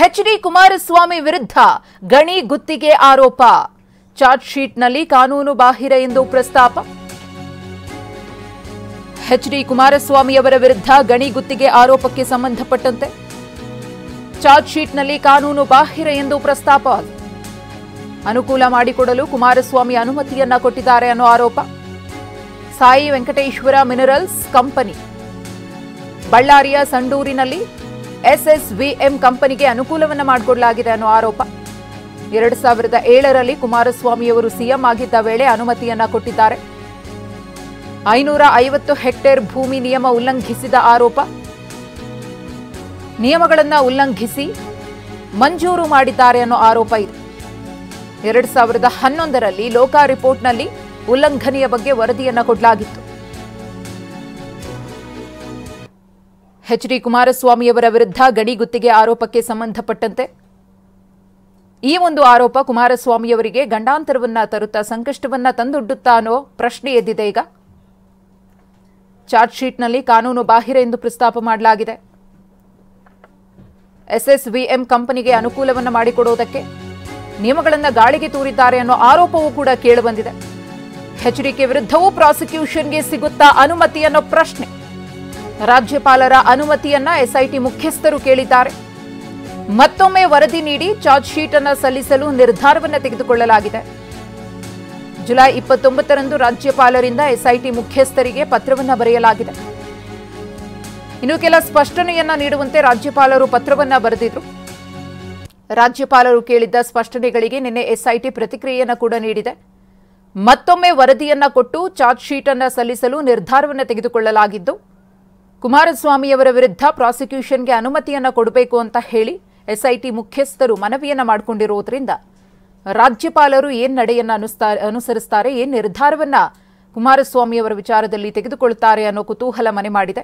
H D. Kumaraswamy ವಿರುದ್ಧ ಗಣಿ ಗುತ್ತಿಗೆ ಆರೋಪ. ಚಾರ್ಜ್ ಶೀಟ್ನಲ್ಲಿ ಕಾನೂನು ಬಾಹಿರ ಎಂದು ಪ್ರಸ್ತಾಪ. ಎಚ್.ಡಿ. ಕುಮಾರಸ್ವಾಮಿ ಅವರ ವಿರುದ್ಧ ಗಣಿ ಗುತ್ತಿಗೆ ಆರೋಪಕ್ಕೆ ಸಂಬಂಧಪಟ್ಟಂತೆ ಚಾರ್ಜ್ ಶೀಟ್ನಲ್ಲಿ ಕಾನೂನು ಬಾಹಿರ ಎಂದು ಪ್ರಸ್ತಾಪ. ಅನುಕೂಲ ಮಾಡಿಕೊಡಲು ಕುಮಾರಸ್ವಾಮಿ ಅನುಮತಿಯನ್ನ ಕೊಟ್ಟಿದ್ದಾರೆ ಅನ್ನೋ ಆರೋಪ. ಸಾಯಿ ವೆಂಕಟೇಶ್ವರ ಮಿನರಲ್ಸ್ ಕಂಪನಿ ಬಳ್ಳಾರಿಯ ಸಂಡೂರಿನಲ್ಲಿ ಎಸ್ಎಸ್ವಿಎಂ ಕಂಪನಿಗೆ ಅನುಕೂಲವನ್ನು ಮಾಡಿಕೊಡಲಾಗಿದೆ ಅನ್ನೋ ಆರೋಪ. 2007ರಲ್ಲಿ ಕುಮಾರಸ್ವಾಮಿಯವರು ಸಿಎಂ ಆಗಿದ್ದ ವೇಳೆ ಅನುಮತಿಯನ್ನ ಕೊಟ್ಟಿದ್ದಾರೆ. 550 ಹೆಕ್ಟೇರ್ ಭೂಮಿ ನಿಯಮ ಉಲ್ಲಂಘಿಸಿದ ಆರೋಪ. ನಿಯಮಗಳನ್ನು ಉಲ್ಲಂಘಿಸಿ ಮಂಜೂರು ಮಾಡಿದ್ದಾರೆ ಅನ್ನೋ ಆರೋಪ ಇದೆ. 2011ರಲ್ಲಿ ಲೋಕಾ ರಿಪೋರ್ಟ್ನಲ್ಲಿ ಉಲ್ಲಂಘನೆಯ ಬಗ್ಗೆ ವರದಿಯನ್ನ ಕೊಡಲಾಗಿತ್ತು. ಎಚ್.ಡಿ. ಕುಮಾರಸ್ವಾಮಿಯವರ ವಿರುದ್ಧ ಗಣಿ ಗುತ್ತಿಗೆ ಆರೋಪಕ್ಕೆ ಸಂಬಂಧಪಟ್ಟಂತೆ ಈ ಒಂದು ಆರೋಪ ಕುಮಾರಸ್ವಾಮಿಯವರಿಗೆ ಗಂಡಾಂತರವನ್ನ ತರುತ್ತಾ ಸಂಕಷ್ಟವನ್ನ ತಂದೊಡ್ಡುತ್ತಾ ಅನ್ನೋ ಪ್ರಶ್ನೆ ಎದ್ದಿದೆ. ಈಗ ಚಾರ್ಜ್ ಶೀಟ್ನಲ್ಲಿ ಕಾನೂನು ಬಾಹಿರ ಎಂದು ಪ್ರಸ್ತಾಪ ಮಾಡಲಾಗಿದೆ. ಎಸ್ಎಸ್ವಿಎಂ ಕಂಪನಿಗೆ ಅನುಕೂಲವನ್ನ ಮಾಡಿಕೊಡುವುದಕ್ಕೆ ನಿಯಮಗಳನ್ನು ಗಾಳಿಗೆ ತೂರಿದ್ದಾರೆ ಅನ್ನೋ ಆರೋಪವೂ ಕೂಡ ಕೇಳಿಬಂದಿದೆ. ಎಚ್ಡಿಕೆ ವಿರುದ್ಧವೂ ಪ್ರಾಸಿಕ್ಯೂಷನ್ಗೆ ಸಿಗುತ್ತಾ ಅನುಮತಿ ಅನ್ನೋ ಪ್ರಶ್ನೆ. ರಾಜ್ಯಪಾಲರ ಅನುಮತಿಯನ್ನ ಎಸ್ಐಟಿ ಮುಖ್ಯಸ್ಥರು ಕೇಳಿದ್ದಾರೆ. ಮತ್ತೊಮ್ಮೆ ವರದಿ ನೀಡಿ ಚಾರ್ಜ್ ಶೀಟ್ ಅನ್ನು ಸಲ್ಲಿಸಲು ನಿರ್ಧಾರವನ್ನು ತೆಗೆದುಕೊಳ್ಳಲಾಗಿದೆ. ಜುಲೈ 29ರಂದು ರಾಜ್ಯಪಾಲರಿಂದ ಎಸ್ಐಟಿ ಮುಖ್ಯಸ್ಥರಿಗೆ ಪತ್ರವನ್ನು ಬರೆಯಲಾಗಿದೆ. ಇನ್ನು ಕೆಲ ಸ್ಪಷ್ಟನೆಯನ್ನ ನೀಡುವಂತೆ ರಾಜ್ಯಪಾಲರು ಪತ್ರವನ್ನ ಬರೆದಿದ್ರು. ರಾಜ್ಯಪಾಲರು ಕೇಳಿದ್ದ ಸ್ಪಷ್ಟನೆಗಳಿಗೆ ನಿನ್ನೆ ಎಸ್ಐಟಿ ಪ್ರತಿಕ್ರಿಯೆಯನ್ನು ಕೂಡ ನೀಡಿದೆ. ಮತ್ತೊಮ್ಮೆ ವರದಿಯನ್ನ ಕೊಟ್ಟು ಚಾರ್ಜ್ ಶೀಟ್ ಅನ್ನು ಸಲ್ಲಿಸಲು ನಿರ್ಧಾರವನ್ನು ತೆಗೆದುಕೊಳ್ಳಲಾಗಿದ್ದು, ಕುಮಾರಸ್ವಾಮಿಯವರ ವಿರುದ್ಧ ಪ್ರಾಸಿಕ್ಯೂಷನ್ಗೆ ಅನುಮತಿಯನ್ನ ಕೊಡಬೇಕು ಅಂತ ಹೇಳಿ ಎಸ್ಐಟಿ ಮುಖ್ಯಸ್ಥರು ಮನವಿಯನ್ನ ಮಾಡಿಕೊಂಡಿರುವುದರಿಂದ ರಾಜ್ಯಪಾಲರು ಏನ್ ನಡೆಯನ್ನ ಅನುಸರಿಸುತ್ತಾರೆ, ಏನ್ ನಿರ್ಧಾರವನ್ನ ಕುಮಾರಸ್ವಾಮಿಯವರ ವಿಚಾರದಲ್ಲಿ ತೆಗೆದುಕೊಳ್ಳುತ್ತಾರೆ ಅನ್ನೋ ಕುತೂಹಲ ಮನೆ ಮಾಡಿದೆ.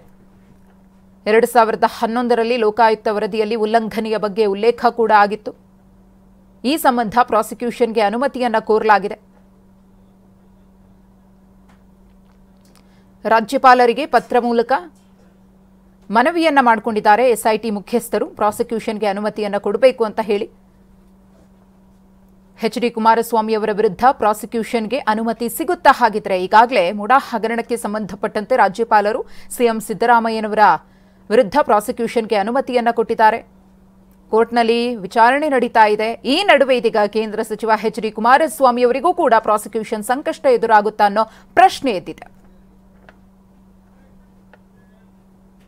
2011ರಲ್ಲಿ ಲೋಕಾಯುಕ್ತ ವರದಿಯಲ್ಲಿ ಉಲ್ಲಂಘನೆಯ ಬಗ್ಗೆ ಉಲ್ಲೇಖ ಕೂಡ ಆಗಿತ್ತು. ಈ ಸಂಬಂಧ ಪ್ರಾಸಿಕ್ಯೂಷನ್ಗೆ ಅನುಮತಿಯನ್ನ ಕೋರಲಾಗಿದೆ. ರಾಜ್ಯಪಾಲರಿಗೆ ಪತ್ರ ಮೂಲಕ ಮನವಿಯನ್ನ ಮಾಡಿಕೊಂಡಿದ್ದಾರೆ ಎಸ್ಐಟಿ ಮುಖ್ಯಸ್ಥರು. ಪ್ರಾಸಿಕ್ಯೂಷನ್ಗೆ ಅನುಮತಿಯನ್ನ ಕೊಡಬೇಕು ಅಂತ ಹೇಳಿ ಎಚ್.ಡಿ. ಕುಮಾರಸ್ವಾಮಿಯವರ ವಿರುದ್ಧ ಪ್ರಾಸಿಕ್ಯೂಷನ್ಗೆ ಅನುಮತಿ ಸಿಗುತ್ತಾ ಹಾಗಿದ್ರೆ ಈಗಾಗಲೇ ಮುಡಾ ಹಗರಣಕ್ಕೆ ಸಂಬಂಧಪಟ್ಟಂತೆ ರಾಜ್ಯಪಾಲರು ಸಿಎಂ ಸಿದ್ದರಾಮಯ್ಯನವರ ವಿರುದ್ಧ ಪ್ರಾಸಿಕ್ಯೂಷನ್ಗೆ ಅನುಮತಿಯನ್ನ ಕೊಟ್ಟಿದ್ದಾರೆ. ಕೋರ್ಟ್ನಲ್ಲಿ ವಿಚಾರಣೆ ನಡೀತಾ ಇದೆ. ಈ ನಡುವೆ ಇದೀಗ ಕೇಂದ್ರ ಸಚಿವ ಎಚ್.ಡಿ. ಕುಮಾರಸ್ವಾಮಿಯವರಿಗೂ ಕೂಡ ಪ್ರಾಸಿಕ್ಯೂಷನ್ ಸಂಕಷ್ಟ ಎದುರಾಗುತ್ತಾ ಅನ್ನೋ ಪ್ರಶ್ನೆ ಎದ್ದಿದೆ.